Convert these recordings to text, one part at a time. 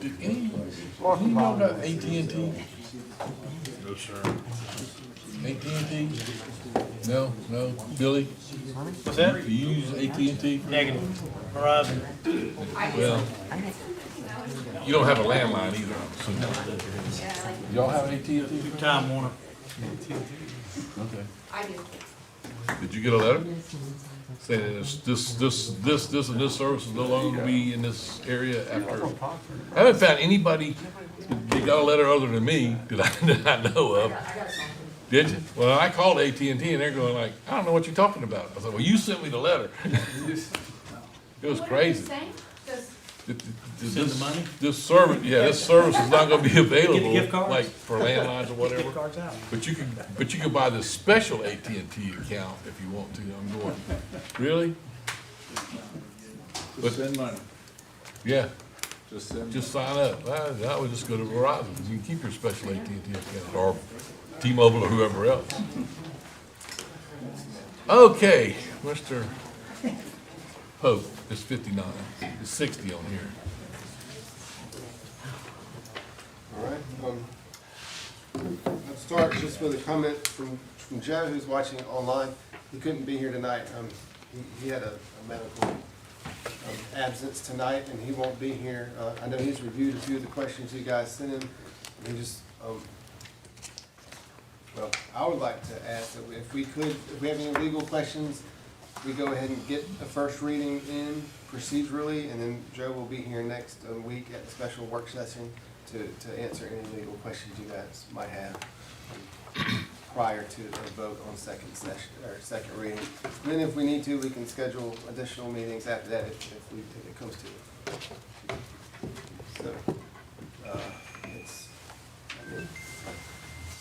Did you know about AT&T? No, sir. AT&T? No, no. Billy, What's that? do you use AT&T? Negative. Verizon. Well, you don't have a landline either, I'm assuming. Y'all have AT&T? Time Warner. Okay. I do. Did you get a letter saying this and this service is no longer gonna be in this area after? I haven't found anybody that got a letter other than me that I know of. Did you? Well, I called AT&T and they're going like, I don't know what you're talking about. I said, well, you sent me the letter. It was crazy. Send the money? This service, yeah, this service is not gonna be available, gift cards? like for landlines or whatever. Gift cards out. But you can buy this special AT&T account if you want to. I'm going, really? But, Send money. yeah, Just send. just sign up. I would just go to Verizon. You can keep your special AT&T account or T-Mobile or whoever else. Okay, Mr. Pope is 59. It's 60 on here. All right. Let's start just with a comment from Joe, who's watching online. He couldn't be here tonight. He had a medical absence tonight, and he won't be here. I know he's reviewed a few of the questions you guys sent him. And he just, well, I would like to ask that if we have any legal questions, we go ahead and get the first reading in procedurally, and then Joe will be here next week at the special work session to answer any legal questions you guys might have prior to a vote on second session or second reading. And then if we need to, we can schedule additional meetings after that if it comes to it.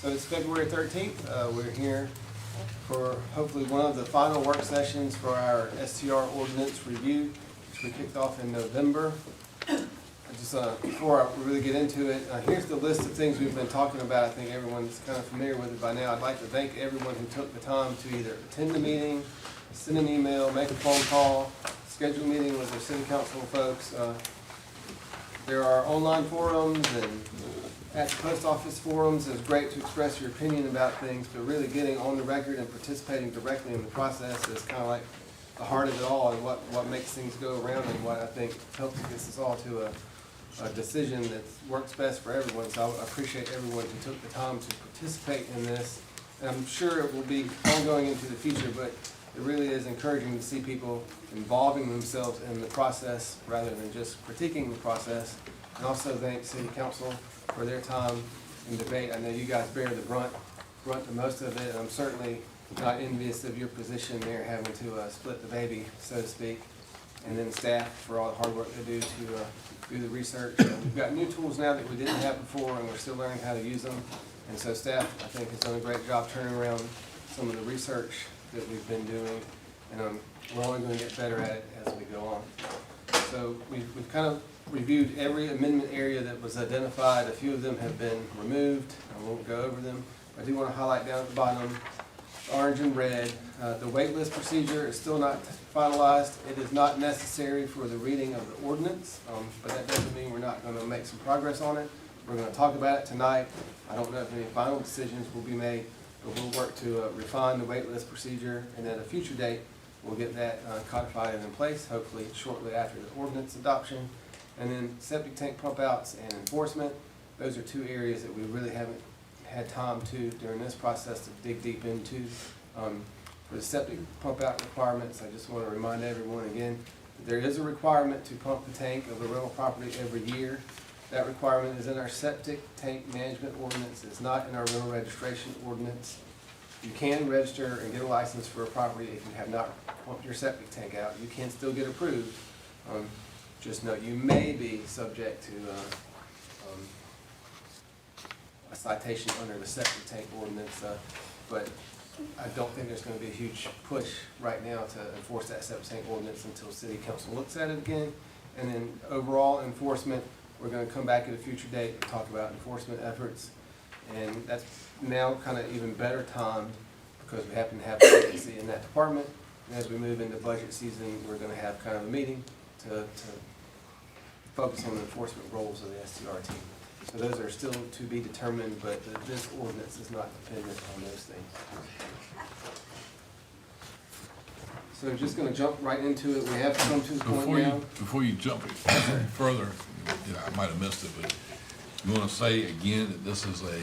So it's February 13th. We're here for hopefully one of the final work sessions for our STR ordinance review, which we kicked off in November. Just before I really get into it, here's the list of things we've been talking about. I think everyone's kind of familiar with it by now. I'd like to thank everyone who took the time to either attend the meeting, send an email, make a phone call, schedule a meeting with their city council folks. There are online forums and at the post office forums. It's great to express your opinion about things, but really getting on the record and participating directly in the process is kind of like the heart of it all and what makes things go around and what I think helps get us all to a decision that works best for everyone. So I appreciate everyone who took the time to participate in this. And I'm sure it will be ongoing into the future, but it really is encouraging to see people involving themselves in the process rather than just critiquing the process. And also thank City Council for their time and debate. I know you guys bear the brunt of most of it. I'm certainly not envious of your position there, having to split the baby, so to speak, and then staff for all the hard work they do to do the research. We've got new tools now that we didn't have before, and we're still learning how to use them. And so staff, I think, has done a great job turning around some of the research that we've been doing, and we're only going to get better at it as we go on. So we've kind of reviewed every amendment area that was identified. A few of them have been removed. I won't go over them. I do want to highlight down at the bottom, orange and red. The wait list procedure is still not finalized. It is not necessary for the reading of the ordinance, but that doesn't mean we're not going to make some progress on it. We're going to talk about it tonight. I don't know if any final decisions will be made, but we'll work to refine the wait list procedure, and at a future date, we'll get that codified and in place, hopefully shortly after the ordinance adoption. And then septic tank pump outs and enforcement. Those are two areas that we really haven't had time to, during this process, to dig deep into. For the septic pump out requirements, I just want to remind everyone again that there is a requirement to pump the tank of the rental property every year. That requirement is in our septic tank management ordinance. It's not in our rental registration ordinance. You can register and get a license for a property if you have not pumped your septic tank out. You can still get approved. Just note you may be subject to a citation under the septic tank ordinance, but I don't think there's going to be a huge push right now to enforce that septic tank ordinance until City Council looks at it again. And then overall enforcement, we're going to come back at a future date and talk about enforcement efforts. And that's now kind of even better timed because we happen to have a vacancy in that department. And as we move into budget season, we're gonna have kind of a meeting to focus on the enforcement roles of the STR team. So those are still to be determined, but this ordinance is not dependent on those things. So I'm just gonna jump right into it. We have come to the point now. Before you jump further, I might have missed it, but you wanna say again that this is a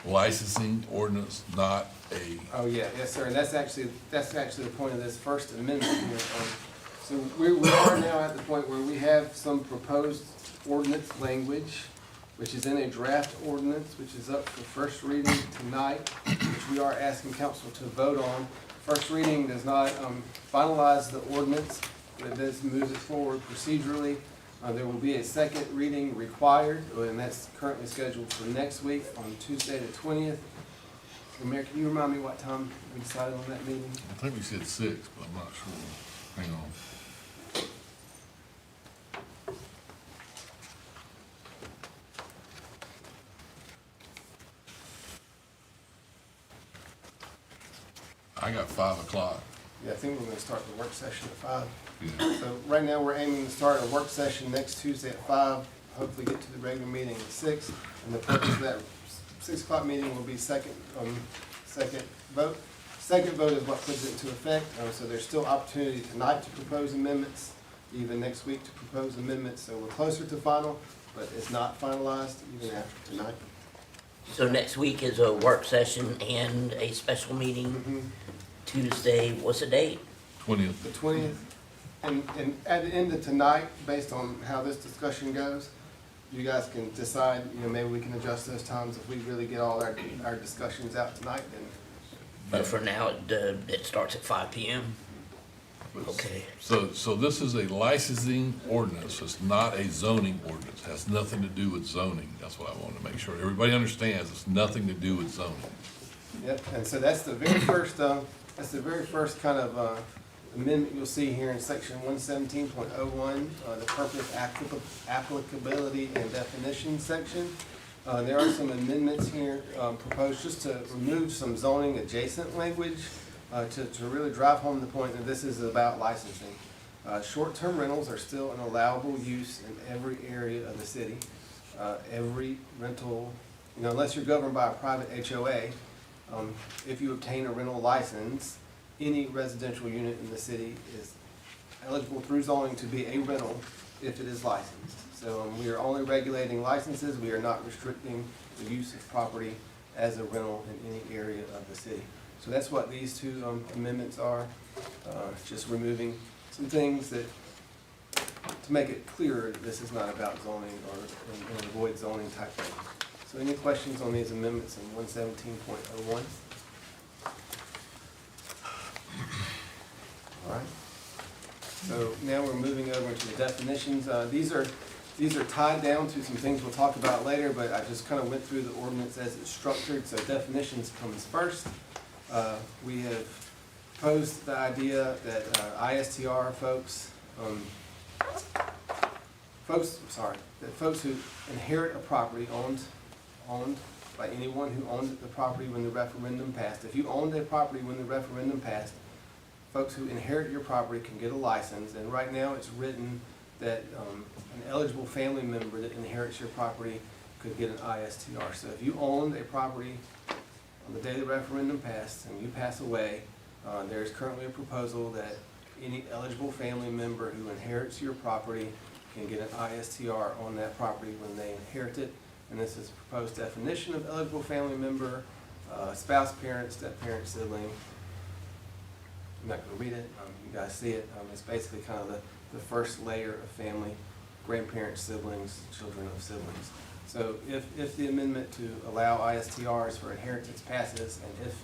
licensing ordinance, not a, Oh, yeah, yes, sir, and that's actually the point of this First Amendment here. So we are now at the point where we have some proposed ordinance language, which is in a draft ordinance, which is up for first reading tonight, which we are asking council to vote on. First reading does not finalize the ordinance, but it does move it forward procedurally. There will be a second reading required, and that's currently scheduled for next week on Tuesday the 20th. Mayor, can you remind me what time we decided on that meeting? I think we said 6, but I'm not sure. Hang on. I got 5 o'clock. Yeah, I think we're gonna start the work session at 5. Yeah. So right now, we're aiming to start a work session next Tuesday at 5, hopefully get to the regular meeting at 6. And the purpose of that 6 o'clock meeting will be second vote. Second vote is what puts it into effect, so there's still opportunity tonight to propose amendments, even next week to propose amendments. So we're closer to final, but it's not finalized even after tonight. So next week is a work session and a special meeting Mhm. Tuesday, what's the date? 20th. The 20th, and at the end of tonight, based on how this discussion goes, you guys can decide, maybe we can adjust those times if we really get all our discussions out tonight, then. But for now, it starts at 5 PM. Okay. So this is a licensing ordinance, it's not a zoning ordinance, it has nothing to do with zoning, that's what I want to make sure everybody understands, it's nothing to do with zoning. Yep, and so that's the very first, kind of amendment you'll see here in section 117.01, the purpose, applicability, and definition section. There are some amendments here proposed just to remove some zoning adjacent language, to really drive home the point that this is about licensing. Short-term rentals are still an allowable use in every area of the city. Every rental, unless you're governed by a private HOA, if you obtain a rental license, any residential unit in the city is eligible through zoning to be a rental if it is licensed. So we are only regulating licenses, we are not restricting the use of property as a rental in any area of the city. So that's what these two amendments are, just removing some things that, to make it clearer that this is not about zoning or avoid zoning type things. So any questions on these amendments in 117.01? All right. So now we're moving over to the definitions. These are tied down to some things we'll talk about later, but I just kind of went through the ordinance as it's structured. So definitions comes first. We have proposed the idea that ISTR folks who inherit a property owned by anyone who owned the property when the referendum passed. If you owned a property when the referendum passed, folks who inherit your property can get a license. And right now it's written that an eligible family member that inherits your property could get an ISTR. So if you owned a property on the day the referendum passed and you pass away, there is currently a proposal that any eligible family member who inherits your property can get an ISTR on that property when they inherit it. And this is a proposed definition of eligible family member, spouse, parent, step-parent, sibling. I'm not going to read it. You guys see it. It's basically kind of the first layer of family, grandparents, siblings, children of siblings. So if the amendment to allow ISTRs for inheritance passes, and if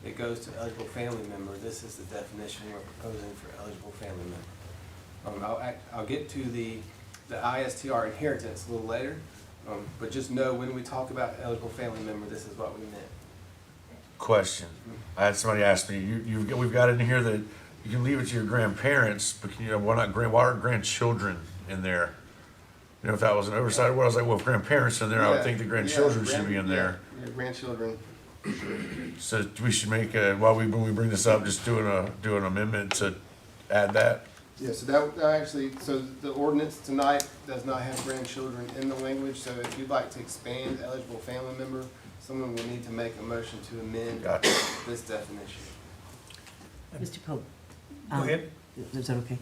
it goes to eligible family member, this is the definition we're proposing for eligible family member. I'll get to the ISTR inheritance a little later, but just know when we talk about eligible family member, this is what we meant. Question. I had somebody ask me, we've got in here that you can leave it to your grandparents, but why aren't grandchildren in there? You know, if that was an oversight, well, I was like, well, if grandparents in there, I would think the grandchildren should be in there. Yeah, grandchildren. So we should make when we bring this up, just do an amendment to add that. Yeah, so that actually, so the ordinance tonight does not have grandchildren in the language, so if you'd like to expand eligible family member, someone will need to make a motion to amend Gotcha. this definition. Mr. Pope. Go ahead. Is that okay?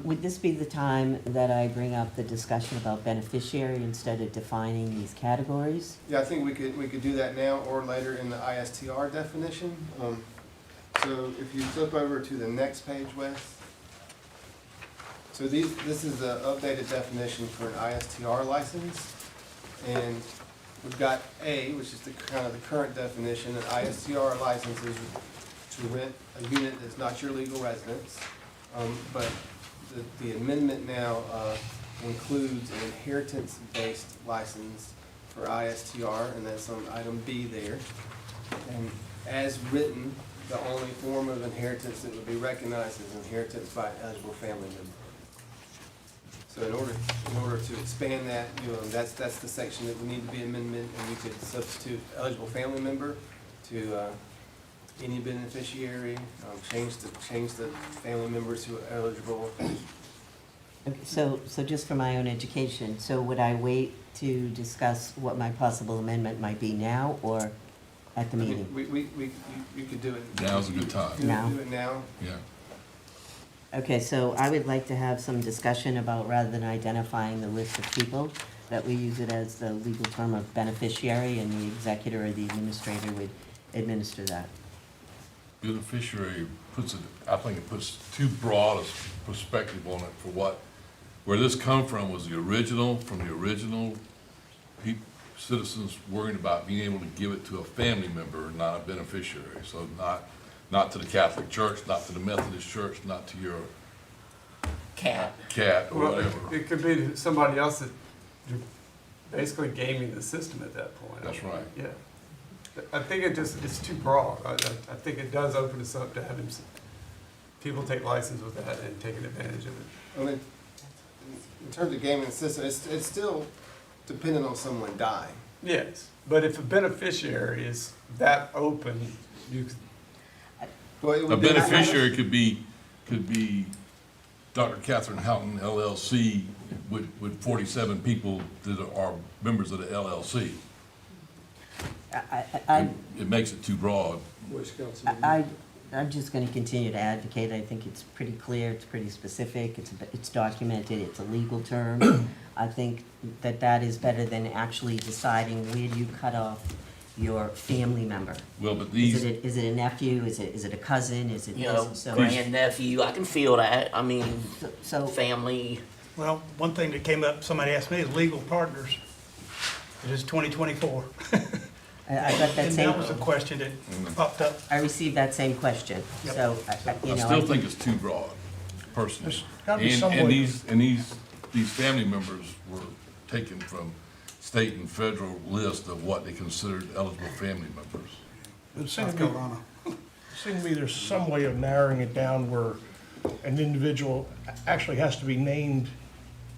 Would this be the time that I bring up the discussion about beneficiary instead of defining these categories? Yeah, I think we could do that now or later in the ISTR definition. So if you flip over to the next page, Wes. So this is the updated definition for an ISTR license. And we've got A, which is the kind of the current definition, an ISTR license is to rent a unit that's not your legal residence. But the amendment now includes an inheritance-based license for ISTR, and that's on item B there. And as written, the only form of inheritance that would be recognized is inheritance by an eligible family member. So in order to expand that, that's the section that would need to be amended, and we could substitute eligible family member to any beneficiary, change the family members who are eligible. Okay, so just for my own education, so would I wait to discuss what my possible amendment might be now or at the meeting? We could do it. Now's a good time. Now. Do it now. Yeah. Okay, so I would like to have some discussion about, rather than identifying the list of people, that we use it as the legal term of beneficiary, and the executor or the administrator would administer that. Beneficiary I think it puts too broad a perspective on it for where this come from was the original citizens worrying about being able to give it to a family member, not a beneficiary. So not to the Catholic Church, not to the Methodist Church, not to your Cat. cat or Well, whatever. it could be somebody else that you're basically gaming the system at that point. That's right. Yeah. I think it's too broad. I think it does open us up to having people take license with that and taking advantage of it. I mean, in terms of gaming the system, it's still dependent on someone dying. Yes, but if a beneficiary is that open, you could. Well, it A would be- beneficiary could be Dr. Catherine Houghton LLC with 47 people that are members of the LLC. It makes it too broad. I'm just gonna continue to advocate. I think it's pretty clear, it's pretty specific, it's documented, it's a legal term. I think that is better than actually deciding where do you cut off your family member. Well, but Is it a nephew, is it a cousin, is it You know, this? So, grandnephew, I can feel that. I mean, so, family. Well, one thing that came up, somebody asked me, is legal partners. It is 2024. I got that And same, that was a question that popped up. I received that same question, Yep. so, you I know. still think it's too broad, personally. There's gotta be some And way- these family members were taken from state and federal list of what they considered eligible family members. It seems South to me, Carolina. seems to me there's some way of narrowing it down where an individual actually has to be named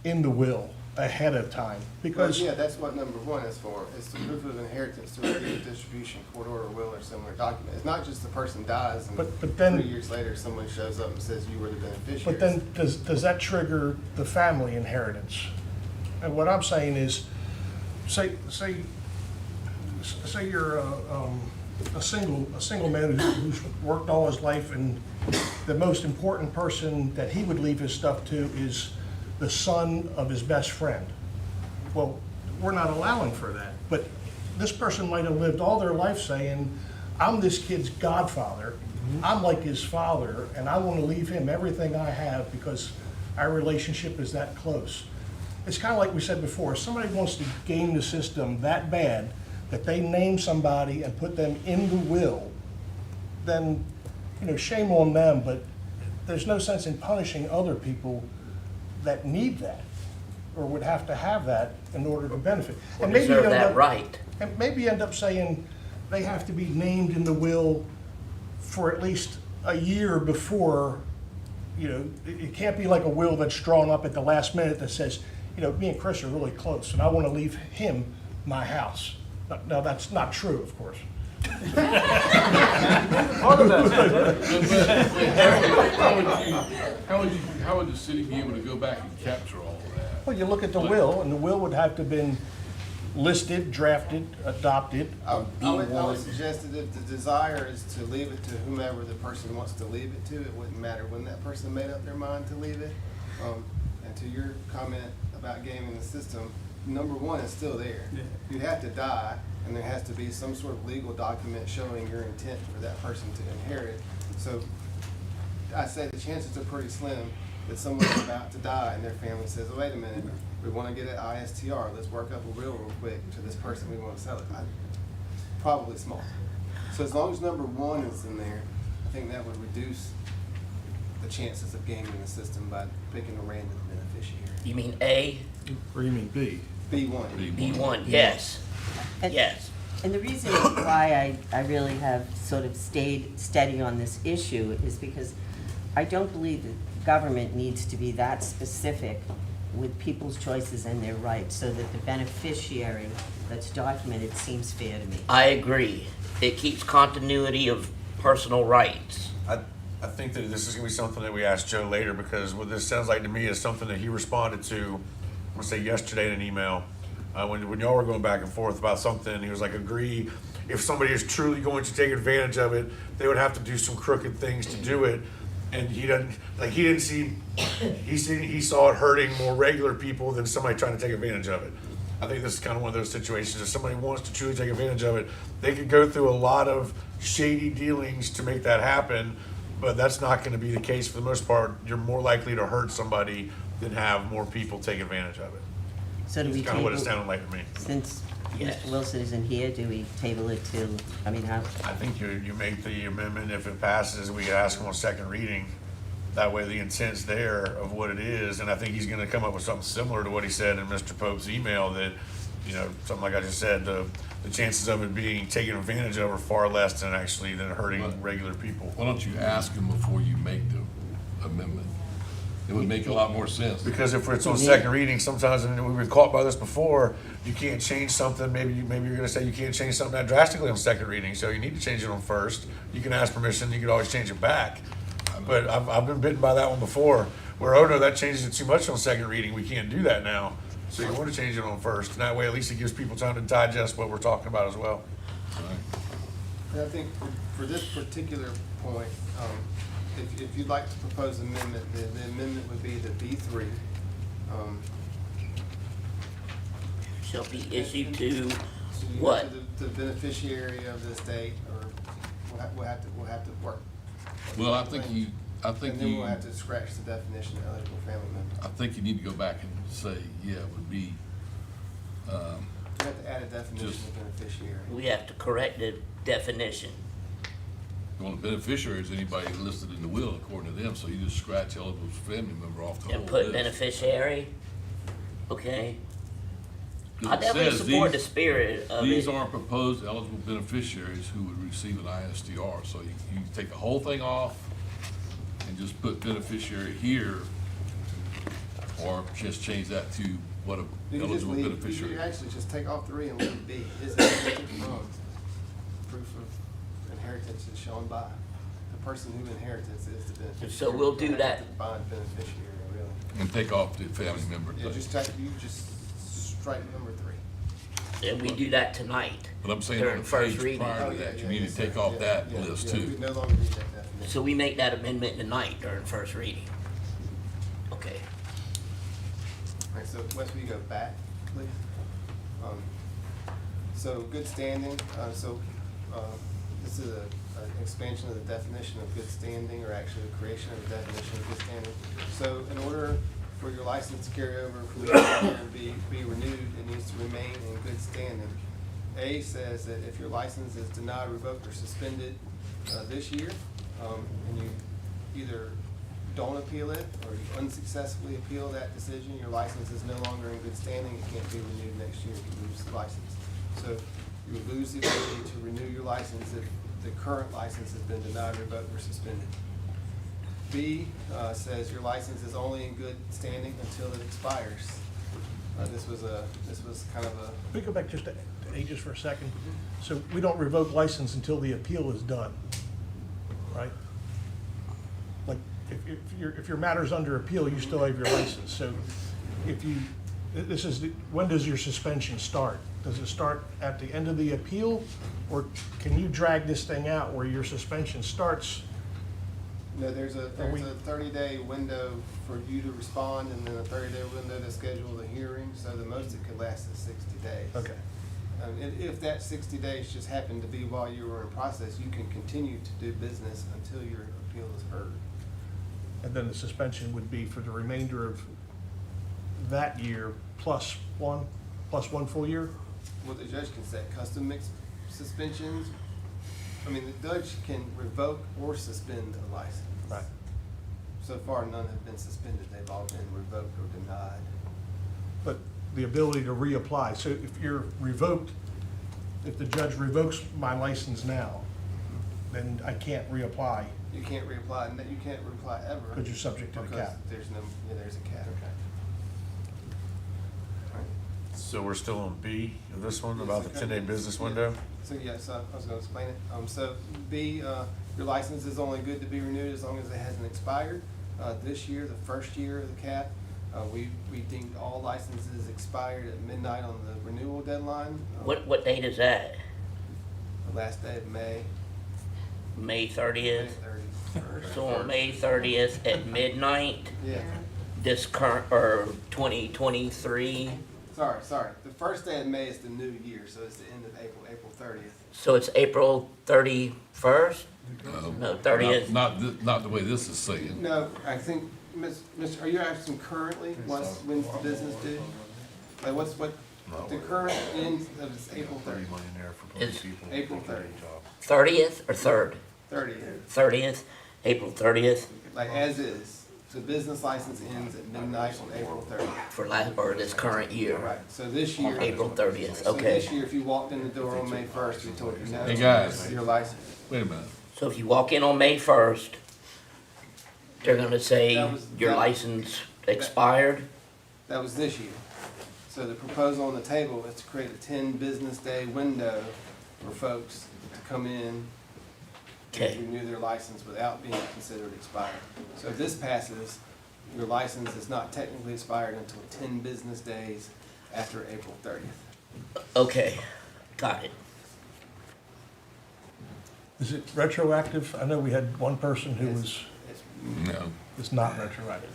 in the will ahead of time, because, Yeah, that's what number one is for. It's the proof of inheritance to review a distribution, court order, will, or similar document. It's not just the person dies and But then- 3 years later, someone shows up and says you were the beneficiary. but then, does that trigger the family inheritance? And what I'm saying is, say you're a single man who's worked all his life, and the most important person that he would leave his stuff to is the son of his best friend. Well, we're not allowing for that, but this person might have lived all their life saying, I'm this kid's godfather, I'm like his father, and I want to leave him everything I have because our relationship is that close. It's kind of like we said before, if somebody wants to game the system that bad that they name somebody and put them in the will, then, shame on them, but there's no sense in punishing other people that need that or would have to have that in order to benefit. Or And maybe deserve end that up- right. And maybe end up saying they have to be named in the will for at least a year before, it can't be like a will that's drawn up at the last minute that says, you know, me and Chris are really close, and I want to leave him my house. Now, that's not true, of course. How would the city be able to go back and capture all of that? Well, you look at the will, and the will would have to have been listed, drafted, adopted. I would suggest that if the desire is to leave it to whomever the person wants to leave it to, it wouldn't matter when that person made up their mind to leave it. And to your comment about gaming the system, number one is still there. Yeah. You have to die, and there has to be some sort of legal document showing your intent for that person to inherit. So I say the chances are pretty slim that someone's about to die and their family says, oh, wait a minute, we want to get an ISTR, let's work up a will real quick to this person we want to sell it. Probably small. So as long as number one is in there, I think that would reduce the chances of gaming the system by picking a random beneficiary. You mean A, Or you mean B? B1. B1, yes, And- yes. And the reason why I really have sort of stayed steady on this issue is because I don't believe that government needs to be that specific with people's choices and their rights, so that the beneficiary that's documented seems fair to me. I agree. It keeps continuity of personal rights. I think that this is gonna be something that we ask Joe later, because what this sounds like to me is something that he responded to, I'm gonna say yesterday in an email, when y'all were going back and forth about something. He was like, agree, if somebody is truly going to take advantage of it, they would have to do some crooked things to do it. And he saw it hurting more regular people than somebody trying to take advantage of it. I think this is kind of one of those situations. If somebody wants to truly take advantage of it, they could go through a lot of shady dealings to make that happen, but that's not going to be the case for the most part. You're more likely to hurt somebody than have more people take advantage of it. So do we It's kind of what it table, sounded like to me. since Yes. Mr. Wilson isn't here, do we table it to, I mean, how, I think you make the amendment, if it passes, we could ask him on second reading. That way the intent's there of what it is, and I think he's gonna come up with something similar to what he said in Mr. Pope's email, that, you know, something like I just said, the chances of it being taken advantage of are far less than hurting regular people. Why don't you ask him before you make the amendment? It would make a lot more sense. Because if it's on second reading, sometimes, and we've been caught by this before, you can't change something, maybe you're gonna say you can't change something that drastically on second reading, so you need to change it on first. You can ask permission, you could always change it back. But I've been bitten by that one before, where, oh no, that changes it too much on second reading, we can't do that now. So you wanna change it on first, and that way at least it gives people time to digest what we're talking about as well. And I think for this particular point, if you'd like to propose an amendment, the amendment would be the B3. Shall be issued to So you go what? to the beneficiary of the estate, or we'll have to work. Well, I think And then we'll have to scratch the definition of eligible family member. I think you need to go back and say, yeah, it would be, You have to add a definition Just- of beneficiary. We have to correct the definition. well, the beneficiary is anybody listed in the will according to them, so you just scratch eligible family member off the whole And list. put beneficiary, okay? 'Cause I it definitely says support the these- spirit of These it. are proposed eligible beneficiaries who would receive an ISTR, so you take the whole thing off and just put beneficiary here, or just change that to what a You can just eligible leave, beneficiary. you actually just take all three and leave B. Is inherited from proof of inheritance is shown by. The person who inherits is the beneficiary. So we'll do that. Define beneficiary, really. And take off the family member Yeah, thing. you just strike number 3. And we do that tonight. But I'm saying on during the first page reading. prior Oh, to yeah, that, yeah, you need yes, to take sir. off Yeah, that yeah, list yeah, too. We no longer need that definition. So we make that amendment tonight during first reading. Okay. All right, so Wes, will you go back, please? So good standing, this is an expansion of the definition of good standing, or actually the creation of the definition of good standing. So in order for your license to carry over from the year and be renewed, it needs to remain in good standing. A says that if your license is denied, revoked, or suspended this year, and you either don't appeal it, or you unsuccessfully appeal that decision, your license is no longer in good standing, it can't be renewed next year, you lose the license. So you would lose the ability to renew your license if the current license has been denied, revoked, or suspended. B says your license is only in good standing until it expires. This was kind of a, Let me go back just to A just for a second. So we don't revoke license until the appeal is done, right? Like, if your matter's under appeal, you still have your license. So if you, when does your suspension start? Does it start at the end of the appeal? Or can you drag this thing out where your suspension starts? no, there's a Are we- 30-day window for you to respond, and then a 30-day window to schedule the hearing, so the most it could last is 60 days. Okay. If that 60 days just happened to be while you were in process, you can continue to do business until your appeal is heard. And then the suspension would be for the remainder of that year plus one full year? Well, the judge can set custom mixed suspensions. I mean, the judge can revoke or suspend a license. Right. So far, none have been suspended. They've all been revoked or denied. But the ability to reapply, so if you're revoked, if the judge revokes my license now, then I can't reapply You can't reapply, and you can't reapply ever. because you're subject to the Because cap. there's a cap. So we're still on B of this one, about the 10-day business window? So, yes, I was gonna explain it. So B, your license is only good to be renewed as long as it hasn't expired. This year, the first year of the cap, we deemed all licenses expired at midnight on the renewal deadline. What date is that? The last day of May. May May 30th? 31st. So on May 30th at midnight, Yeah, this current, or 2023, sorry. The first day of May is the new year, so it's the end of April 30th. so it's April 31st? No, 30th. Not the way this is saying. No, I think, Mr., are you asking currently, when's the business due? Like, the current end of is April 30th. Is April 30th. 30th or 3rd? 30th, 30th, April 30th like as is. The business license ends at midnight on April 30th. for or this current year. Right, so this year. April 30th, So okay. this year, if you walked in the door on May 1st, we told you no. Hey, guys. Your license. Wait a minute. So if you walk in on May 1st, they're gonna say That was- your that- license expired? That was this year. So the proposal on the table is to create a 10 business day window for folks to come in Okay. and renew their license without being considered expired. So if this passes, your license is not technically expired until 10 business days after April 30th. Okay, got it. Is it retroactive? I know we had one person who was, It's- No. is not retroactive.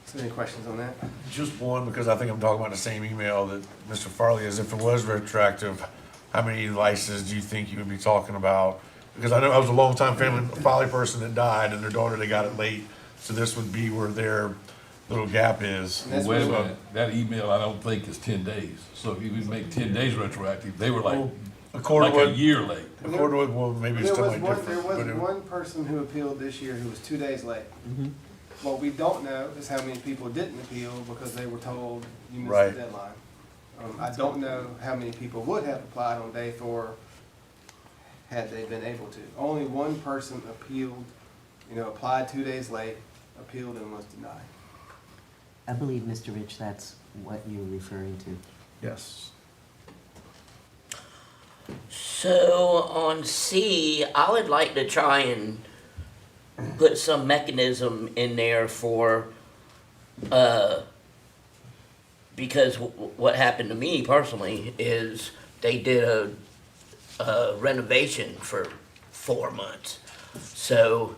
So any questions on that? Just one, because I think I'm talking about the same email that Mr. Farley is. If it was retroactive, how many licenses do you think you would be talking about? Because I know I was a longtime family Folly person that died, and their daughter, they got it late. So this would be where their little gap is. And that's Wait a what- minute. That email, I don't think is 10 days. So if you would make 10 days retroactive, they were like According to a what, year late. according to what, well, maybe it's There still was like one, different. there but was it- one person who appealed this year who was 2 days late. What we don't know is how many people didn't appeal because they were told you missed Right. the deadline. I don't know how many people would have applied on day 4 had they been able to. Only one person appealed, applied 2 days late, appealed and was denied. I believe, Mr. Rich, that's what you're referring to. Yes. So on C, I would like to try and put some mechanism in there for, because what happened to me personally is they did a renovation for 4 months. So,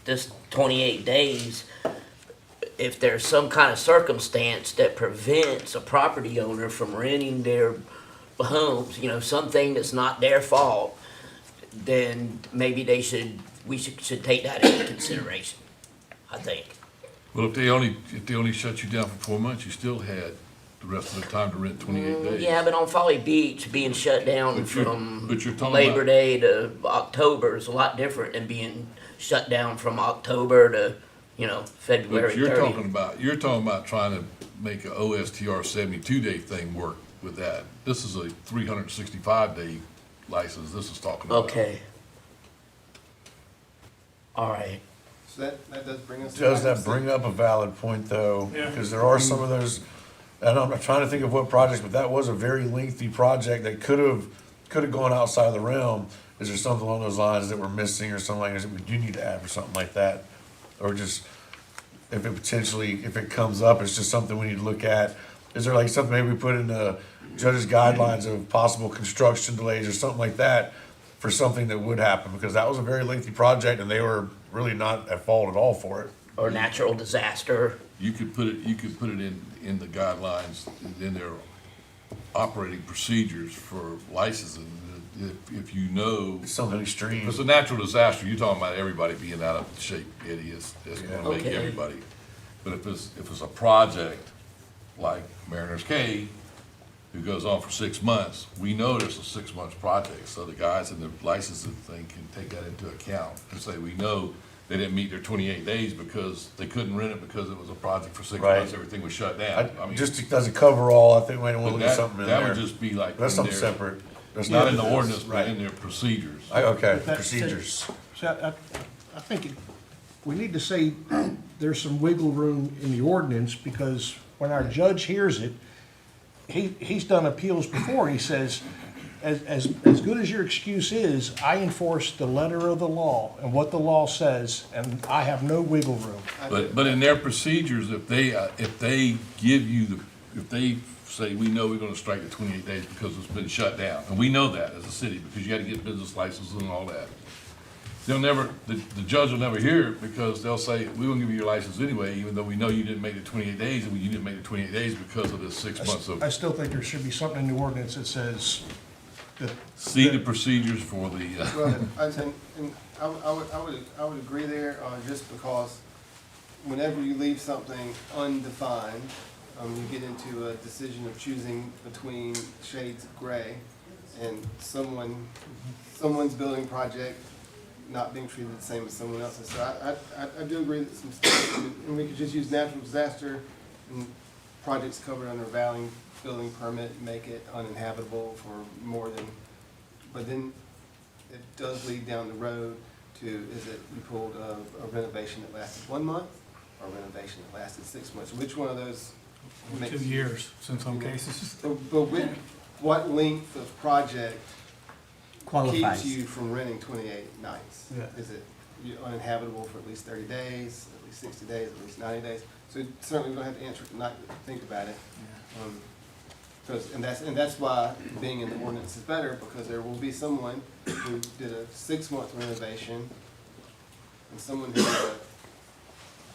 this 28 days, if there's some kind of circumstance that prevents a property owner from renting their homes, something that's not their fault, then maybe we should take that into consideration, I think. Well, if they only shut you down for 4 months, you still had the rest of the time to rent 28 days. Yeah, but on Folly Beach, being shut down But you're from talking Labor about- Day to October is a lot different than being shut down from October to, February But you're 30th. talking about trying to make a OSTR 72-day thing work with that. This is a 365-day license this is talking about. Okay. All right. So that does bring us. to Does that item bring six. up a valid point, though? Yeah. Because there are some of those, and I'm not trying to think of what projects, but that was a very lengthy project that could have gone outside of the realm. Is there something along those lines that we're missing or something like that we do need to add or something like that? Or just, if it comes up, it's just something we need to look at. Is there like something maybe we put in the judge's guidelines of possible construction delays or something like that for something that would happen? Because that was a very lengthy project and they were really not at fault at all for it. Or natural disaster. You could put it in the guidelines, in their operating procedures for licensing. If you know, Something if extreme. it's a natural disaster, you're talking about everybody being out of shape, idiots, it's gonna make Okay. everybody. But if it's a project like Mariners Cave, who goes on for 6 months, we know there's a 6 month project, so the guys in the licensing thing can take that into account and say, we know they didn't meet their 28 days because they couldn't rent it because it was a project for 6 Right. months, everything was shut down. I mean, Just as a coverall, I think we might want but to look at something in that would there. just be like That's in something their, separate. That's not in the this. ordinance, but Right. in their procedures. Okay, That- procedures. So I think we need to say there's some wiggle room in the ordinance, because when our judge hears it, he's done appeals before. He says, as good as your excuse is, I enforce the letter of the law and what the law says, and I have no wiggle room. But in their procedures, if they give you if they say, we know we're gonna strike the 28 days because it's been shut down, and we know that as a city, because you gotta get business licenses and all that. The judge will never hear it, because they'll say, we won't give you your license anyway, even though we know you didn't make the 28 days, and you didn't make the 28 days because of the 6 months of. I still think there should be something in the ordinance that says that See the procedures for the, Well, I would agree there, just because whenever you leave something undefined, you get into a decision of choosing between shades of gray, and someone's building project not being treated the same as someone else's. So I do agree that some stuff, and we could just use natural disaster and projects covered under a building permit, make it uninhabitable for more than, but then it does lead down the road to, is it, you pulled a renovation that lasted 1 month, or a renovation that lasted 6 months? Which one of those makes? 2 years in some cases. But what length of project Qualifies. keeps you from renting 28 nights? Yeah. Is it uninhabitable for at least 30 days, at least 60 days, at least 90 days? So certainly we don't have to answer, not think about it. And that's why being in the ordinance is better, because there will be someone who did a 6 month renovation and someone who did a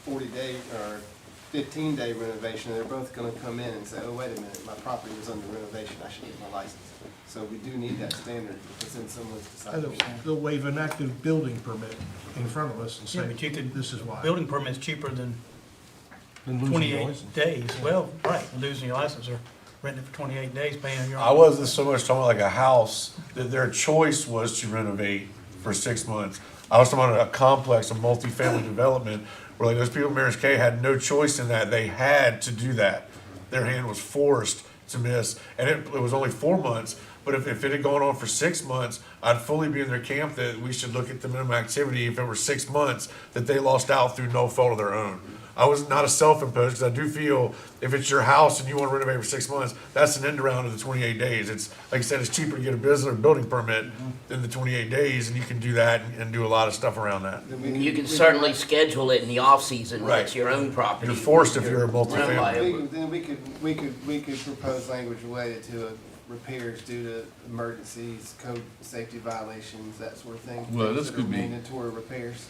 40-day or 15-day renovation, and they're both gonna come in and say, oh, wait a minute, my property was under renovation, I should get my license. So we do need that standard, because then someone's decided. they'll waive an active building permit in front of us and Yeah, say, but you could, this is why. building permit's cheaper than Then losing your 28 license. days. Well, right, losing your license or renting it for 28 days, paying on your I own. wasn't so much talking about like a house, that their choice was to renovate for 6 months. I was talking about a complex of multifamily development, where like those people in Mariners Cave had no choice in that. They had to do that. Their hand was forced to miss, and it was only 4 months. But if it had gone on for 6 months, I'd fully be in their camp that we should look at the minimum activity if it were 6 months, that they lost out through no fault of their own. I was not a self-imposed, because I do feel if it's your house and you want to renovate for 6 months, that's an end around of the 28 days. It's, like I said, it's cheaper to get a business or building permit than the 28 days, and you can do that and do a lot of stuff around that. Then we You can certainly schedule it in the off-season when Right. it's your own property. You're forced if you're a Run multifamily. by it. Then we could propose language related to repairs due to emergencies, code safety violations, that sort of thing. Well, Things this that are could be- mandatory repairs.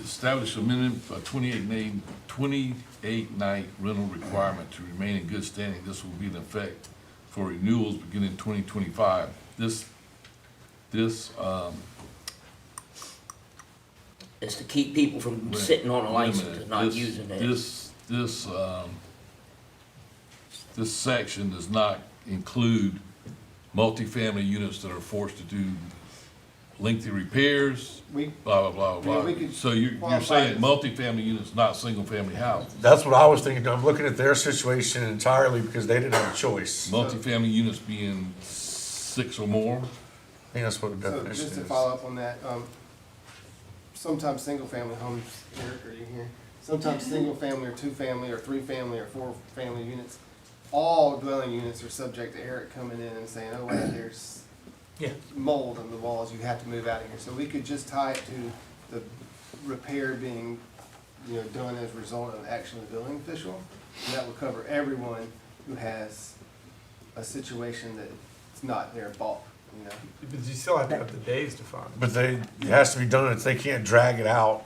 establish a minimum, a 28 night rental requirement to remain in good standing. This will be in effect for renewals beginning 2025. This, It's to keep people from Wait- sitting on a wait a license minute. and not This- using it. This section does not include multifamily units that are forced to do lengthy repairs, We, blah, blah, blah, Yeah, we blah. could So you're qualify saying it. multifamily units, not single-family houses. That's what I was thinking. I'm looking at their situation entirely because they didn't have a choice. I Multifamily units being 6 or more. think that's what the so definition just to is. follow up on that, sometimes single-family homes, Eric, are you here? Sometimes single-family or two-family or three-family or four-family units, all dwelling units are subject to Eric coming in and saying, oh, wait, there's Yeah. mold on the walls, you have to move out of here. So we could just tie it to the repair being, done as a result of action of the building official. And that will cover everyone who has a situation that's not their fault, But you still have to have the days defined. But it has to be done, they can't drag it out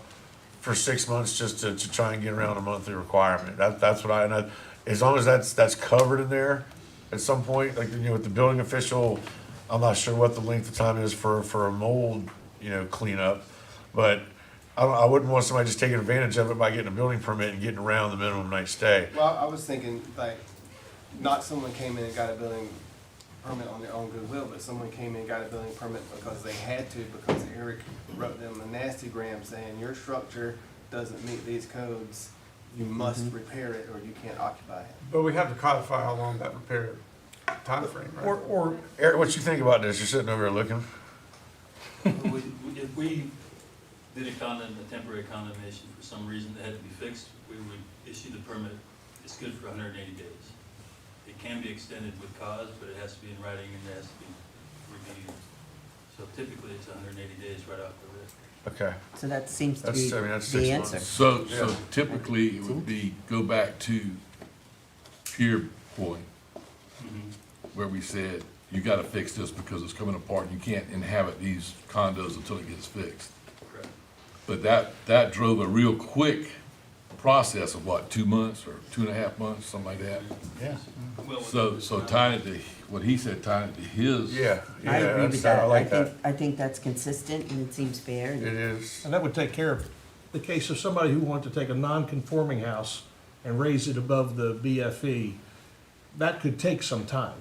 for 6 months just to try and get around a monthly requirement. That's what as long as that's covered in there at some point, like, with the building official, I'm not sure what the length of time is for a mold, cleanup, but I wouldn't want somebody just taking advantage of it by getting a building permit and getting around the minimum night stay. Well, I was thinking, like, not someone came in and got a building permit on their own goodwill, but someone came in and got a building permit because they had to, because Eric wrote them a nasty gram saying, your structure doesn't meet these codes, you must repair it or you can't occupy it. But we have to codify how long that repair timeframe, right? Or Eric, what you think about this? You're sitting over here looking. If we did a temporary condemnation for some reason that had to be fixed, we would issue the permit. It's good for 180 days. It can be extended with cause, but it has to be in writing and it has to be reviewed. So typically, it's 180 days right off the rip. Okay. So that seems to That's- be I mean, that's the 6 answer. months. So typically, it would be, go back to Pier Point, where we said, you gotta fix this because it's coming apart, you can't inhabit these condos until it gets fixed. Correct. But that drove a real quick process of what, 2 months or 2.5 months, something like that? Yeah. Well, So tying it to, what he said, tying it to his. Yeah. I agree that's- with that. I like that. I think that's consistent and it seems fair. It is. And that would take care of the case of somebody who wanted to take a non-conforming house and raise it above the BFE. That could take some time.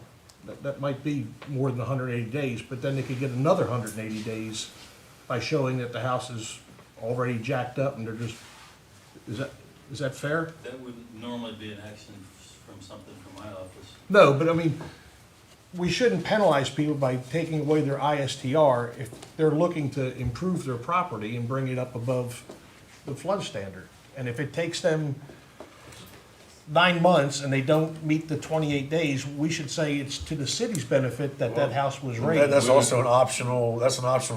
That might be more than 180 days, but then they could get another 180 days by showing that the house is already jacked up and they're just, is that fair? that would normally be an action from something from my office. No, but I mean, we shouldn't penalize people by taking away their ISTR if they're looking to improve their property and bring it up above the flood standard. And if it takes them 9 months and they don't meet the 28 days, we should say it's to the city's benefit that that house was raised. That's also an optional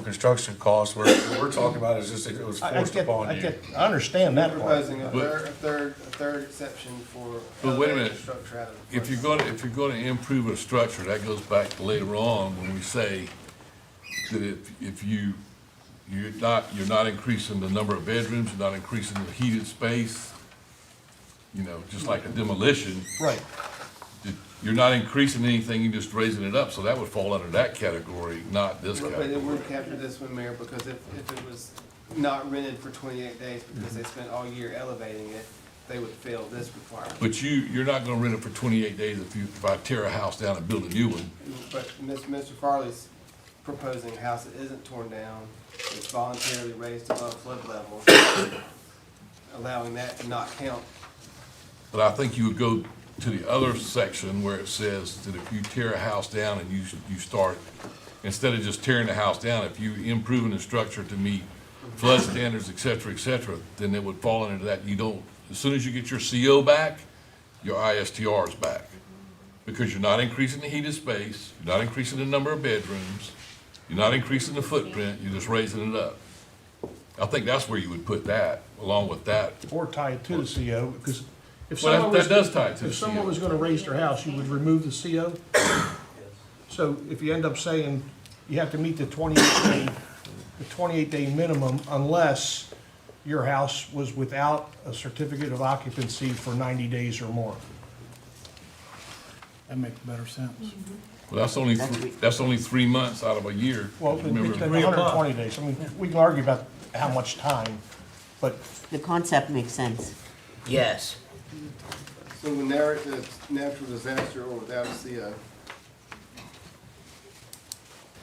construction cost, where what we're talking about is just, it was forced upon you. I understand We're that part. proposing a third exception for But wait a elevating minute. the structure out of the. If flood. you're gonna improve a structure, that goes back to later on when we say that if you're not increasing the number of bedrooms, you're not increasing the heated space, just like a demolition, Right. you're not increasing anything, you're just raising it up, so that would fall under that category, not this But it category. would capture this one, Mayor, because if it was not rented for 28 days because they spent all year elevating it, they would fail this requirement. But you're not gonna rent it for 28 days if I tear a house down and build a new one. But Mr. Farley's proposing a house that isn't torn down, it's voluntarily raised above flood level, allowing that to not count. But I think you would go to the other section where it says that if you tear a house down and you start, instead of just tearing the house down, if you improving the structure to meet flood standards, et cetera, then it would fall into that. As soon as you get your CO back, your ISTR is back. Because you're not increasing the heated space, you're not increasing the number of bedrooms, you're not increasing the footprint, you're just raising it up. I think that's where you would put that, along with that. Or tie it to the CO, because if Well, someone that was, does tie it to the if someone CO. was gonna raise their house, you would remove the CO? Yes. So if you end up saying you have to meet the 28-day minimum unless your house was without a certificate of occupancy for 90 days or more. That makes better sense. Well, that's only 3 months out of a year. Well, it's Remember, 120 days. I mean, we can argue about how much time, but The concept makes sense. Yes. So we narrow it to natural disaster or without a CO.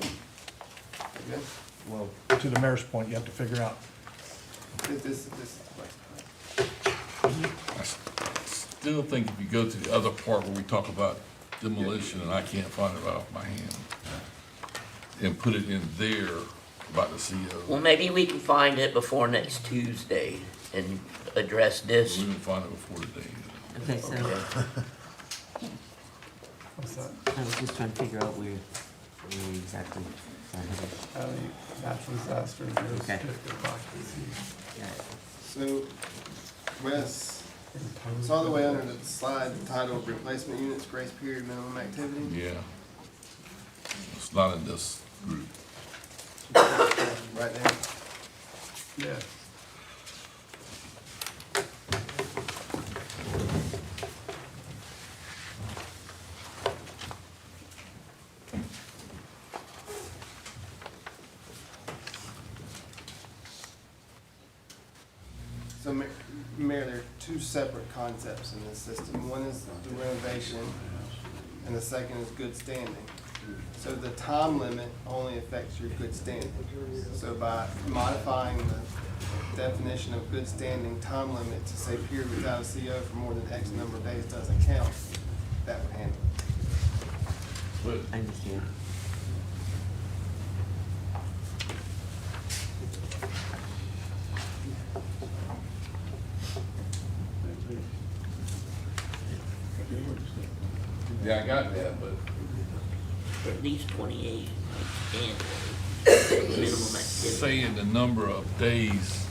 Okay? well, to the mayor's point, you have to figure out. This is. I still think if you go to the other part where we talk about demolition, and I can't find it right off my hand, and put it in there, about the CO. Well, maybe we can find it before next Tuesday and address this. We didn't find it before today. Okay, so What's that? I was just trying to figure out where exactly. So I have Natural disaster, there's Okay. certificate of occupancy. got it. So, Wes, it's all the way under the slide titled Replacement Units, Grace Period, Minimum Activity. Yeah. It's not in this group. Right there. Yeah. So, Mayor, there are two separate concepts in this system. One is the renovation, and the second is good standing. So the time limit only affects your good standing. So by modifying the definition of good standing time limit to say period without a CO for more than X number of days doesn't count, that would handle it. I understand. Yeah, I got that, but At least 28 and minimum activity. saying the number of days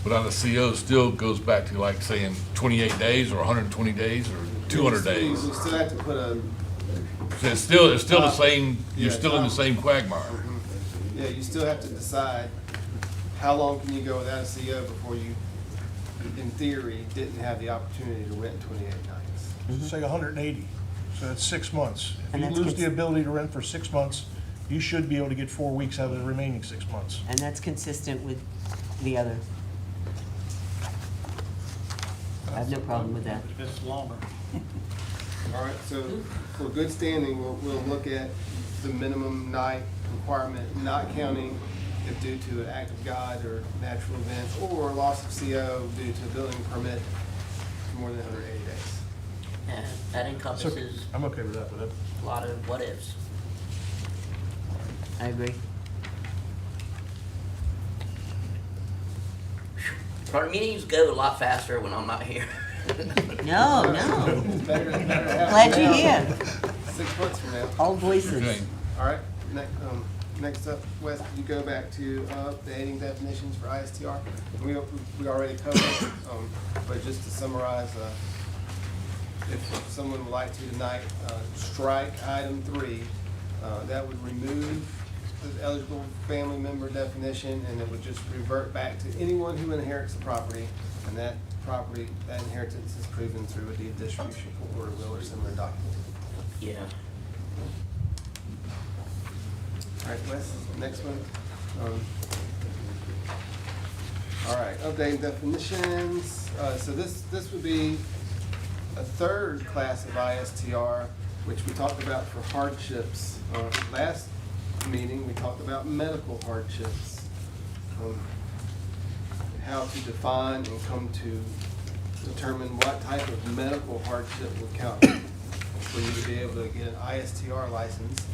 without a CO still goes back to like saying 28 days or 120 days or 200 days. You still have to put a, So it's still the same, you're still in the same quagmire. yeah, you still have to decide how long can you go without a CO before you, in theory, didn't have the opportunity to rent 28 nights. Say 180, so that's 6 months. If And you that's lose the cons- ability to rent for 6 months, you should be able to get 4 weeks out of the remaining 6 months. And that's consistent with the other. I have no problem with that. It's longer. All right, so for good standing, we'll look at the minimum night requirement, not counting if due to an act of God or natural events or loss of CO due to a building permit for more than 180 days. And that encompasses I'm okay with that, but a lot of what ifs. I agree. Our meetings go a lot faster when I'm not here. No, no. It's better to have Glad it you're now here. than 6 months from now. All voices. Okay. All right, next up, Wes, you go back to updating definitions for ISTR. We already covered it, but just to summarize, if someone would like to tonight, strike item 3, that would remove the eligible family member definition, and it would just revert back to anyone who inherits the property, and that property, that inheritance is proven through a deed distribution, court order, will, or similar document. Yeah. All right, Wes, next one. All right, updating definitions. So this would be a third class of ISTR, which we talked about for hardships. Last meeting, we talked about medical hardships. How to define and come to determine what type of medical hardship would count for you to be able to get an ISTR license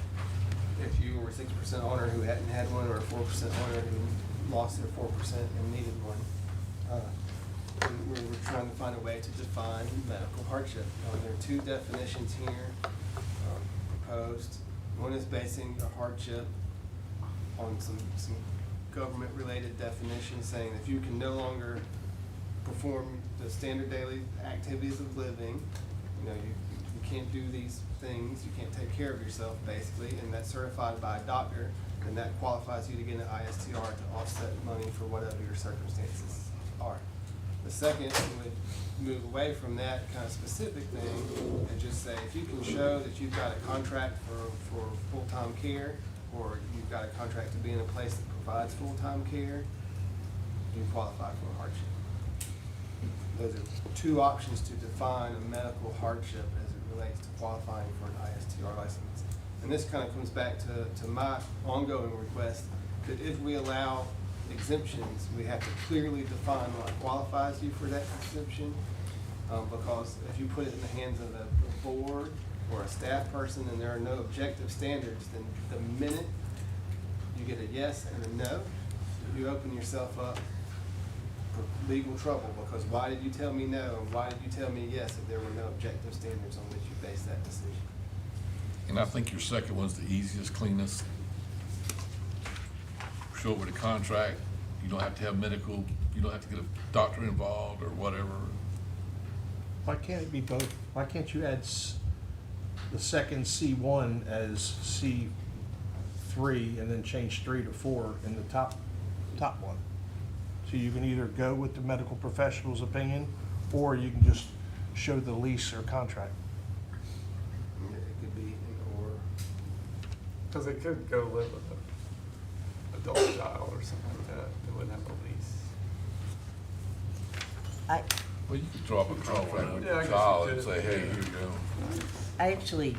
if you were a 6% owner who hadn't had one, or a 4% owner who lost their 4% and needed one. And we're trying to find a way to define medical hardship. There are 2 definitions here proposed. One is basing a hardship on some government-related definitions, saying if you can no longer perform the standard daily activities of living, you can't do these things, you can't take care of yourself, basically, and that's certified by a doctor, then that qualifies you to get an ISTR to offset money for whatever your circumstances are. The second would move away from that kind of specific thing and just say, if you can show that you've got a contract for full-time care, or you've got a contract to be in a place that provides full-time care, you qualify for a hardship. Those are 2 options to define a medical hardship as it relates to qualifying for an ISTR license. And this kind of comes back to my ongoing request that if we allow exemptions, we have to clearly define what qualifies you for that exemption. Because if you put it in the hands of a board or a staff person and there are no objective standards, then the minute you get a yes and a no, you open yourself up for legal trouble, because why did you tell me no, and why did you tell me yes if there were no objective standards on which you based that decision? And I think your second one's the easiest, cleanest. Show it with a contract, you don't have to have medical, you don't have to get a doctor involved or whatever. Why can't it be both? Why can't you add the second C1 as C3 and then change 3 to 4 in the top one? So you can either go with the medical professional's opinion, or you can just show the lease or contract. It could be an or. Because they could go live with an adult child or something like that, they wouldn't have a lease. Well, you could drop a contract with Yeah, I your guess child you and could. say, hey, here you go. I actually,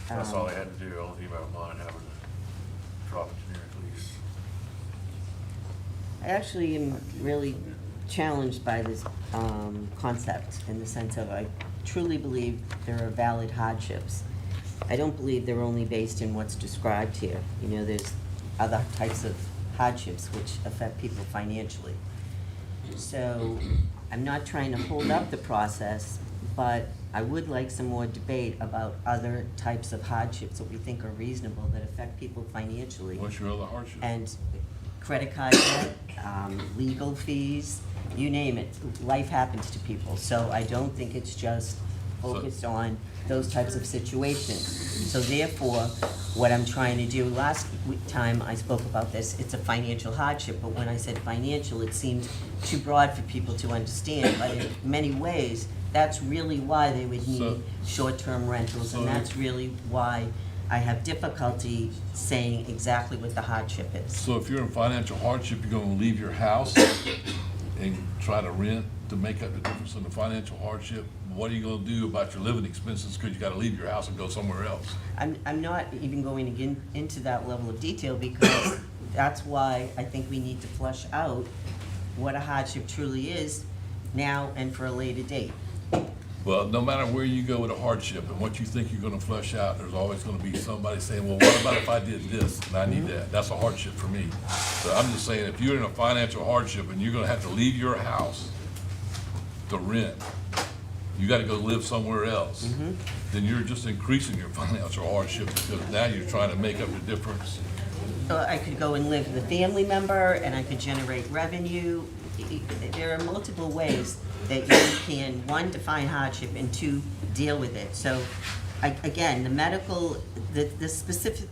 That's all they had to do, only thing about mine having a drop generic lease. I actually am really challenged by this concept in the sense of I truly believe there are valid hardships. I don't believe they're only based in what's described here. You know, there's other types of hardships which affect people financially. So I'm not trying to hold up the process, but I would like some more debate about other types of hardships that we think are reasonable that affect people financially. What's your other hardship? And credit card debt, legal fees, you name it. Life happens to people. So I don't think it's just focused on those types of situations. So therefore, what I'm trying to do, last time I spoke about this, it's a financial hardship, but when I said financial, it seemed too broad for people to understand. But in many ways, that's really why they would need short-term rentals, and that's really why I have difficulty saying exactly what the hardship is. So if you're in financial hardship, you're gonna leave your house and try to rent to make up the difference in the financial hardship? What are you gonna do about your living expenses, because you gotta leave your house and go somewhere else? I'm not even going into that level of detail, because that's why I think we need to flesh out what a hardship truly is now and for a later date. Well, no matter where you go with a hardship and what you think you're gonna flush out, there's always gonna be somebody saying, well, what about if I did this and I need that? That's a hardship for me. So I'm just saying, if you're in a financial hardship and you're gonna have to leave your house to rent, you gotta go live somewhere else, then you're just increasing your financial hardship, because now you're trying to make up the difference. I could go and live with a family member, and I could generate revenue. There are multiple ways that you can, one, define hardship, and two, deal with it. So, again, the medical, the specific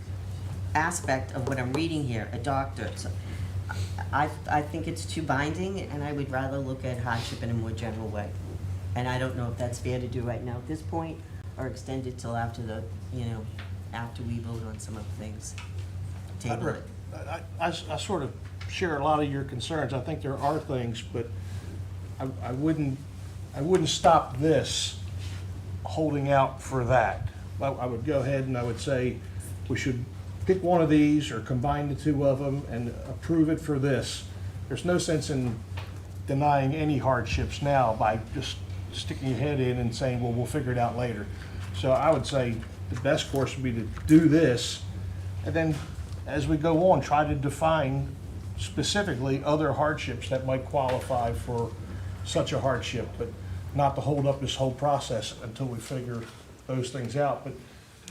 aspect of what I'm reading here, a doctor, so I think it's too binding, and I would rather look at hardship in a more general way. And I don't know if that's fair to do right now at this point, or extend it till after the, after we vote on some of the things. Table it. I sort of share a lot of your concerns. I think there are things, but I wouldn't stop this holding out for that. I would go ahead and I would say we should pick one of these or combine the two of them and approve it for this. There's no sense in denying any hardships now by just sticking your head in and saying, well, we'll figure it out later. So I would say the best course would be to do this, and then as we go on, try to define specifically other hardships that might qualify for such a hardship, but not to hold up this whole process until we figure those things out. But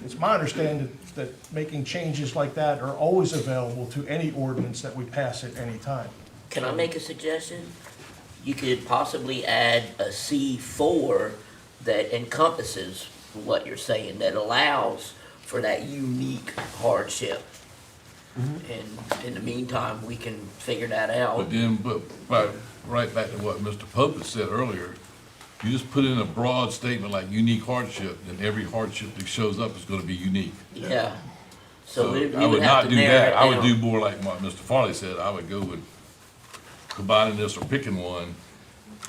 it's my understanding that making changes like that are always available to any ordinance that we pass at any time. Can I make a suggestion? You could possibly add a C4 that encompasses what you're saying, that allows for that unique hardship. And in the meantime, we can figure that out. But then, right back to what Mr. Pope had said earlier, you just put in a broad statement like unique hardship, then every hardship that shows up is gonna be unique. Yeah. So we I would would have not to do narrow that. it I would down. do more like what Mr. Folly said. I would go with combining this or picking one,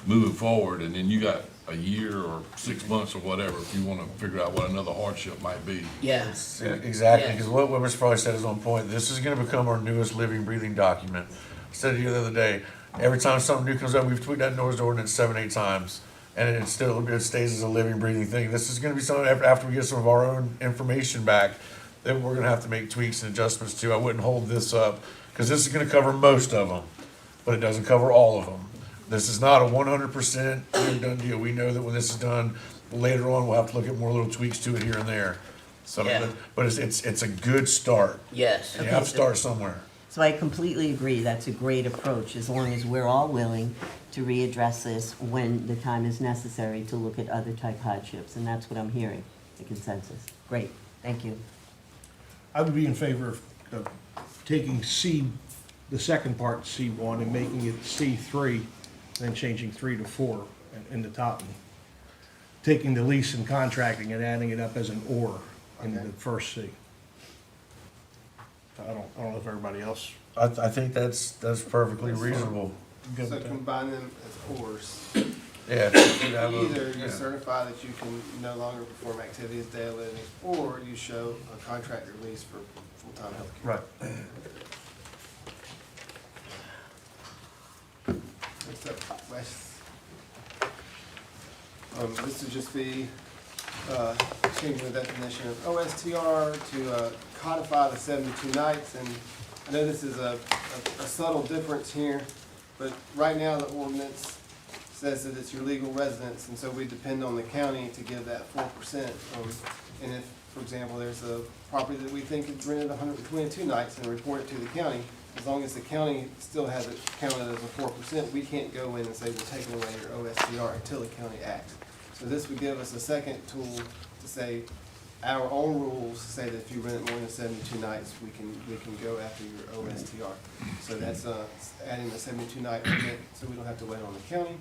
moving forward, and then you got a year or 6 months or whatever if you wanna figure out what another hardship might be. Yeah. Exactly, Yeah. because what Mr. Farley said is on point. This is gonna become our newest living, breathing document. I said it here the other day, every time something new comes up, we've tweaked that noise ordinance 7, 8 times, and it stays as a living, breathing thing. This is gonna be something after we get some of our own information back, that we're gonna have to make tweaks and adjustments to. I wouldn't hold this up Because this is gonna cover most of them, but it doesn't cover all of them. This is not a 100% done deal. We know that when this is done, later on, we'll have to look at more little tweaks to it here and there. So, Yeah. but it's a good start. Yes. You have to start somewhere. So I completely agree, that's a great approach, as long as we're all willing to readdress this when the time is necessary to look at other type hardships, and that's what I'm hearing, the consensus. Great, thank you. I would be in favor of taking C, the second part, C1, and making it C3, then changing 3 to 4 in the top. And taking the lease and contracting and adding it up as an or in Okay. the first C. I don't know if everybody else. I think that's perfectly reasonable. good So with that. combine them as ors. Yeah. you have a- Either you yeah. certify that you can no longer perform activities of daily living, or you show a contract release for full-time healthcare. Right. Next up, Wes. This would just be, changing the definition of OSTR to codify the 72 nights, and I know this is a subtle difference here, but right now the ordinance says that it's your legal residence, and so we depend on the county to give that 4%. And if, for example, there's a property that we think is rented 122 nights and report it to the county, as long as the county still has it counted as a 4%, we can't go in and say we're taking away your OSTR until the county acts. So this would give us a second tool to say, our own rules say that if you rent more than 72 nights, we can go after your OSTR. So that's adding the 72 night limit, so we don't have to wait on the county.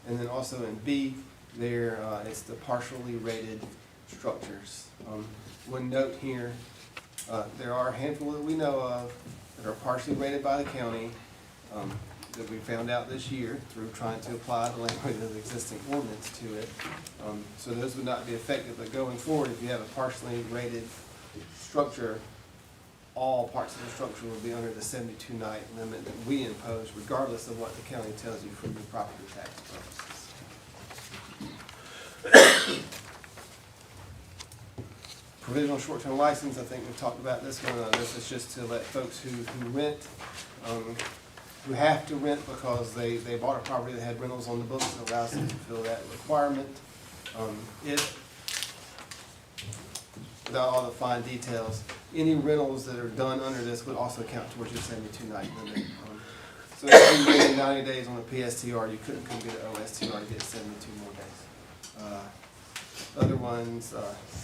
And then also in B, there it's the partially rated structures. One note here, there are a handful that we know of that are partially rated by the county, that we found out this year through trying to apply the language of the existing ordinance to it. So those would not be effective, but going forward, if you have a partially rated structure, all parts of the structure will be under the 72 night limit that we impose, regardless of what the county tells you for your property tax purposes. Provisional short-term license, I think we've talked about this one. This is just to let folks who rent, who have to rent because they bought a property that had rentals on the books, that allows them to fulfill that requirement. If, without all the fine details, any rentals that are done under this would also count towards your 72 night limit. So if you rented 90 days on a PSTR, you couldn't come get an OSTR to get 72 more days. Other ones,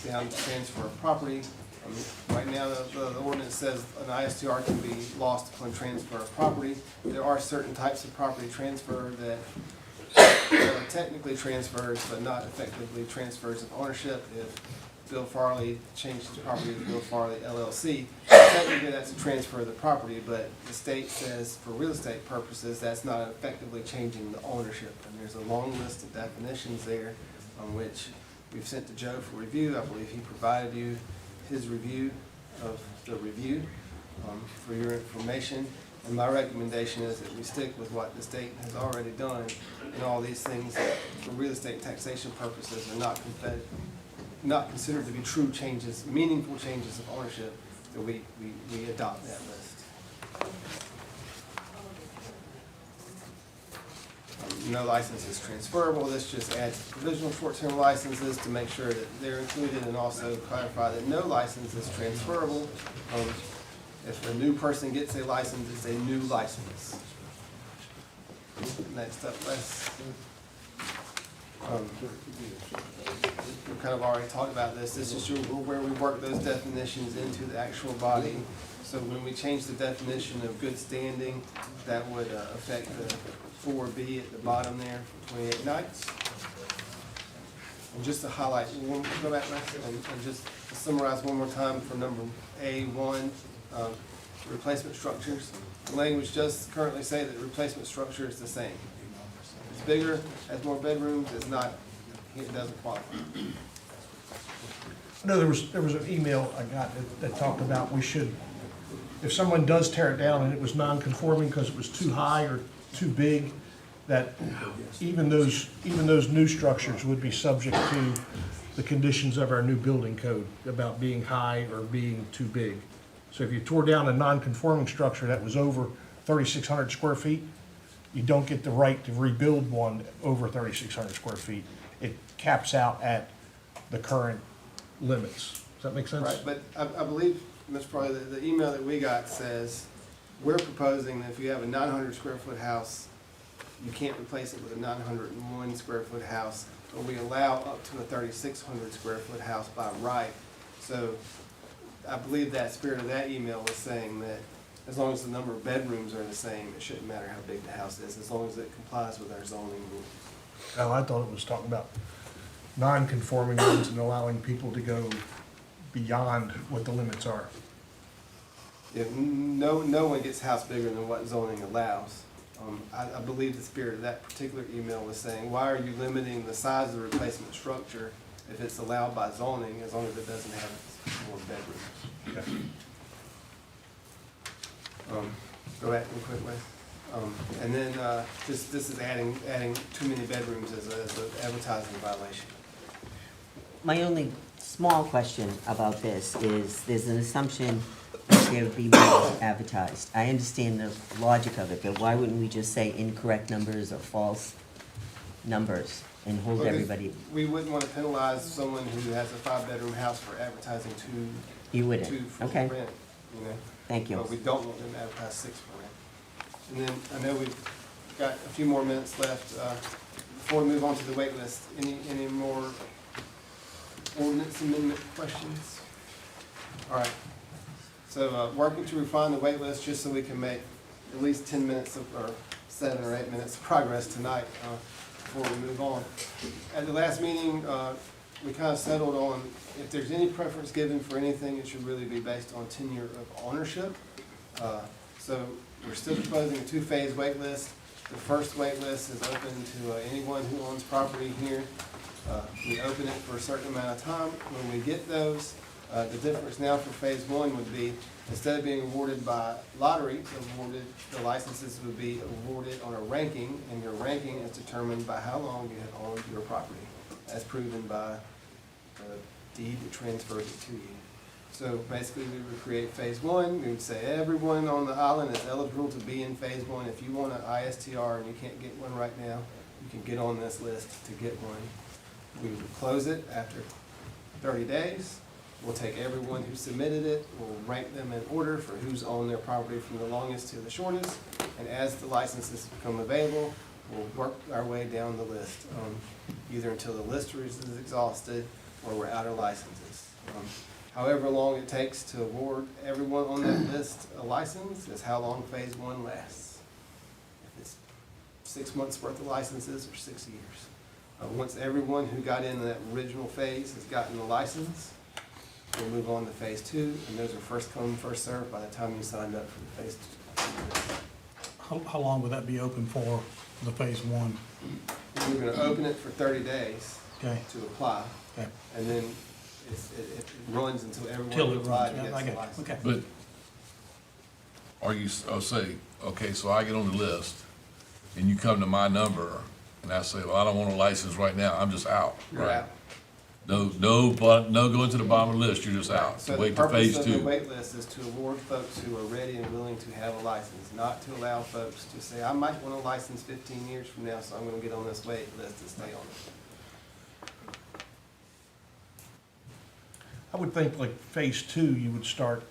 down transfer of property. Right now, the ordinance says an ISTR can be lost upon transfer of property. There are certain types of property transfer that are technically transfers, but not effectively transfers of ownership. If Bill Farley changed his property to Bill Farley LLC, technically that's a transfer of the property, but the state says for real estate purposes, that's not effectively changing the ownership. And there's a long list of definitions there on which we've sent to Joe for review. I believe he provided you his review of the review for your information. And my recommendation is that we stick with what the state has already done, and all these things that for real estate taxation purposes are not considered to be true changes, meaningful changes of ownership, that we adopt that list. No license is transferable. This just adds provisional short-term licenses to make sure that they're included, and also clarify that no license is transferable. If a new person gets a license, it's a new license. Next up, Les. We've kind of already talked about this. This is where we work those definitions into the actual body. So when we change the definition of good standing, that would affect the 4B at the bottom there for 28 nights. And just to highlight, go back and just to summarize one more time for number A1, replacement structures. The language does currently say that replacement structure is the same. It's bigger, has more bedrooms, it's not, it doesn't qualify. I know there was an email I got that talked about we should, if someone does tear it down and it was non-conforming because it was too high or too big, that even those new structures would be subject to the conditions of our new building code about being high or being too big. So if you tore down a non-conforming structure that was over 3,600 square feet, you don't get the right to rebuild one over 3,600 square feet. It caps out at the current limits. Does that make sense? Right, but I believe, Mr. Farley, the email that we got says, we're proposing that if you have a 900 square foot house, you can't replace it with a 901 square foot house, but we allow up to a 3,600 square foot house by right. So I believe that spirit of that email was saying that as long as the number of bedrooms are the same, it shouldn't matter how big the house is, as long as it complies with our zoning rules. Oh, I thought it was talking about non-conforming ones and allowing people to go beyond what the limits are. Yeah, no one gets house bigger than what zoning allows. I believe the spirit of that particular email was saying, why are you limiting the size of the replacement structure if it's allowed by zoning, as long as it doesn't have more bedrooms? Go back real quick, Wes. And then, this is adding too many bedrooms as an advertising violation. My only small question about this is, there's an assumption that there would be more advertised. I understand the logic of it, but why wouldn't we just say incorrect numbers or false numbers and hold Because everybody? we wouldn't want to penalize someone who has a 5-bedroom house for advertising You two wouldn't? for Okay, rent, you know? thank you. But we don't want them to advertise 6 for rent. And then, I know we've got a few more minutes left, before we move on to the wait list. Any more ordinance amendment questions? All right. So, working to refine the wait list just so we can make at least 10 minutes or 7 or 8 minutes of progress tonight, before we move on. At the last meeting, we kind of settled on, if there's any preference given for anything, it should really be based on tenure of ownership. So we're still proposing a 2-phase wait list. The first wait list is open to anyone who owns property here. We open it for a certain amount of time. When we get those, the difference now for phase 1 would be, instead of being awarded by lottery, the licenses would be awarded on a ranking, and your ranking is determined by how long you have owned your property, as proven by the deed that transfers it to you. So basically, we would create phase 1. We would say everyone on the island is eligible to be in phase 1. If you want an ISTR and you can't get one right now, you can get on this list to get one. We would close it after 30 days. We'll take everyone who submitted it, we'll rank them in order for who's owned their property from the longest to the shortest. And as the licenses become available, we'll work our way down the list, either until the list is exhausted or we're out of licenses. However long it takes to award everyone on that list a license is how long phase 1 lasts. If it's 6 months worth of licenses or 6 years. Once everyone who got in that original phase has gotten the license, we'll move on to phase 2, and those are first come, first served by the time you signed up for the phase 2. How long would that be open for, the phase 1? We're gonna open it for 30 days Okay, to apply, okay. and then it runs until everyone Till who it applied runs, yeah, I gets the get it, license. okay. But are you, say, okay, so I get on the list, and you come to my number, and I say, well, I don't want a license right now, I'm just out, You're right? out. No going to the bottom of the list, you're just out. So the Wait till phase purpose of the 2. wait list is to award folks who are ready and willing to have a license, not to allow folks to say, I might want a license 15 years from now, so I'm gonna get on this wait list and stay on it. I would think like phase 2, you would start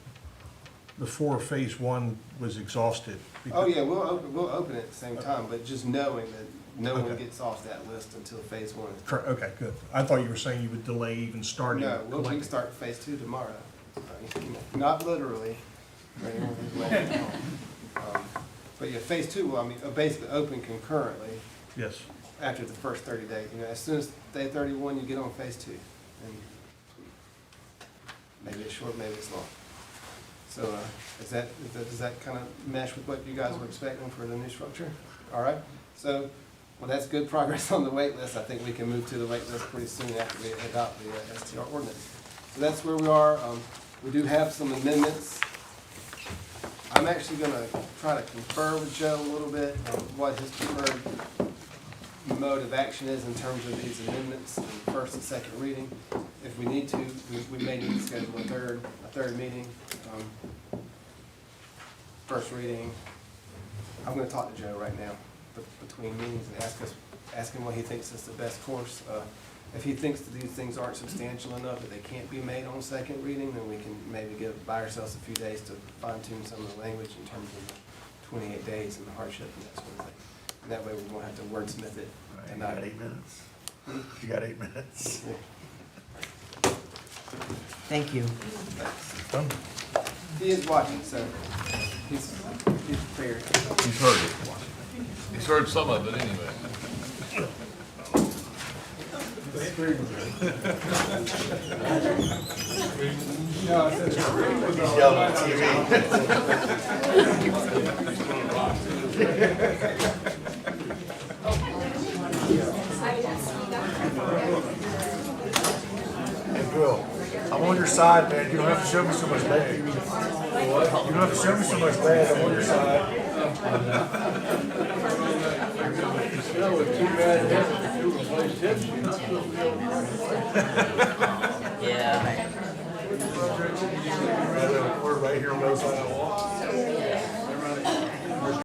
before phase 1 was exhausted. Oh, yeah, we'll open it at the same time, but just knowing that no one Okay. gets off that list until phase 1 is. Okay, good. I thought you were saying you would delay even starting. No, we can collecting. start phase 2 tomorrow. Not literally. for anyone who's waiting at home. But yeah, phase 2 will, basically open concurrently Yes. after the first 30 days. As soon as day 31, you get on phase 2. And maybe it's short, maybe it's long. So does that kind of mesh with what you guys were expecting for the new structure? All right. So, well, that's good progress on the wait list. I think we can move to the wait list pretty soon after we adopt the STR ordinance. So that's where we are. We do have some amendments. I'm actually going to try to confer with Joe a little bit on what his preferred mode of action is in terms of these amendments in first and second reading. If we need to, we may need to schedule a third meeting. first reading. I'm gonna talk to Joe right now, between meetings, and ask him what he thinks is the best course. If he thinks that these things aren't substantial enough that they can't be made on second reading, then we can maybe buy ourselves a few days to fine tune some of the language in terms of the 28 days and the hardship and that sort of thing. And that way we won't have to wordsmith it. Right, And you got not, 8 minutes. You got 8 minutes. Thank you. Done. he is watching, so he's prepared. He's heard it. He's heard some of it anyway. He's yelling at TV. Hey, Bill, I'm on your side, man. You don't have to show me so much leg. You don't have to show me so much leg. I'm on your side. Yeah. We're right here on both sides.